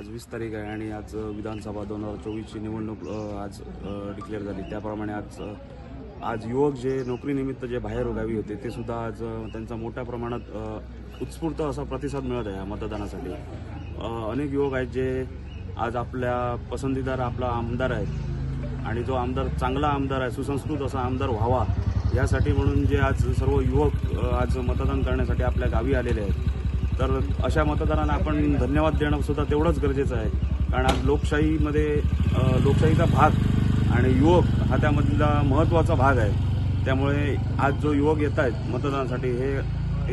आज 20 तारीख आहे आणि आज विधानसभा 2024ची निवडणूक आज डिक्लेअर झाली। त्याप्रमाणे आज युवक जे नोकरीनिमित्त जे बाहेर गावी होते ते सुद्धा आज त्यांचा मोठ्या प्रमाणात उत्स्फूर्त असा प्रतिसाद मिळत आहे मतदानासाठी। अनेक युवक आहेत जे आज आपल्या पसंतीदार आपला आमदार आहेत आणि जो आमदार चांगला आमदार आहे, सुसंस्कृत असा आमदार व्हावा यासाठी म्हणून जे आज सर्व युवक आज मतदान करण्यासाठी आपल्या गावी आलेले आहेत। तर अशा मतदारांना आपण धन्यवाद देणं सुद्धा तेवढंच गरजेचं आहे, कारण आज लोकशाहीचा भाग आणि युवक हा त्यामधला महत्त्वाचा भाग आहे। त्यामुळे आज जो युवक येत आहेत मतदानासाठी हे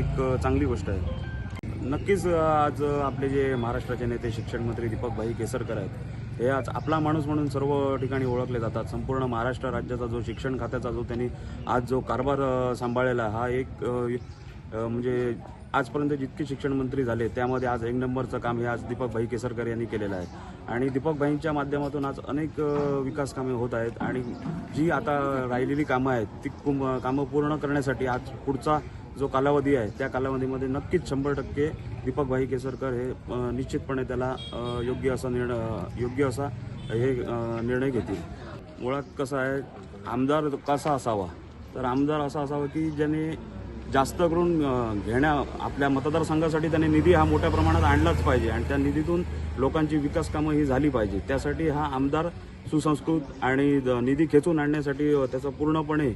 एक चांगली गोष्ट आहे। नक्कीच आज आपले जे महाराष्ट्राचे नेते शिक्षण मंत्री दीपकभाई केसरकर आहेत, हे आज आपला माणूस म्हणून सर्व ठिकाणी ओळखले जातात। संपूर्ण महाराष्ट्र राज्याचा जो शिक्षण खात्याचा जो त्यांनी आज जो कारभार सांभाळलेला हा एक म्हणजे आजपर्यंत जितके शिक्षण मंत्री झाले त्यामध्ये आज एक नंबरचं काम हे आज दीपकभाई केसरकर यांनी केलेलं आहे आणि दीपकभाईंच्या माध्यमातून आज अनेक विकास कामे होत आहेत आणि जी आता राहिलेली कामं आहेत ती कामं पूर्ण करण्यासाठी आज पुढचा जो कालावधी आहे त्या कालावधीमध्ये नक्कीच 100% दीपकभाई केसरकर हे निश्चितपणे त्याला योग्य असा निर्णय घेतील। मुळात कसं आहे, आमदार कसा असावा, तर आमदार असा असावा की ज्याने जास्त करून आपल्या मतदारसंघासाठी त्याने निधी हा मोठ्या प्रमाणात आणलाच पाहिजे आणि त्या निधीतून लोकांची विकास कामं ही झाली पाहिजे। त्यासाठी हा आमदार सुसंस्कृत आणि निधी खेचून आणण्यासाठी त्याचा पूर्णपणे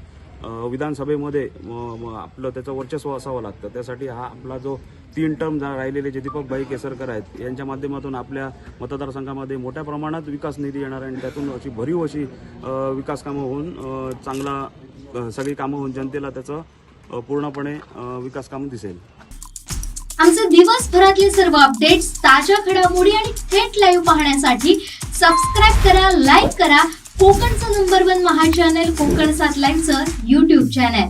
विधानसभेमध्ये आपलं त्याचं वर्चस्व असावं लागतं। त्यासाठी हा आपला जो 3 टर्म राहिलेले जे दीपकभाई केसरकर आहेत यांच्या माध्यमातून आपल्या मतदारसंघामध्ये मोठ्या प्रमाणात विकास निधी येणार आणि त्यातून अशी भरीव अशी विकास कामं होऊन चांगला सगळी कामं होऊन जनतेला त्याचं पूर्णपणे विकास काम दिसेल। आमचे दिवसभरातले सर्व अपडेट्स, ताज्या घडामोडी आणि थेट लाईव्ह पाहण्यासाठी सबस्क्राइब करा, लाईक करा कोकणचं नंबर 1 महा चॅनल कोकण 7 लाईव्हचं YouTube चॅनल।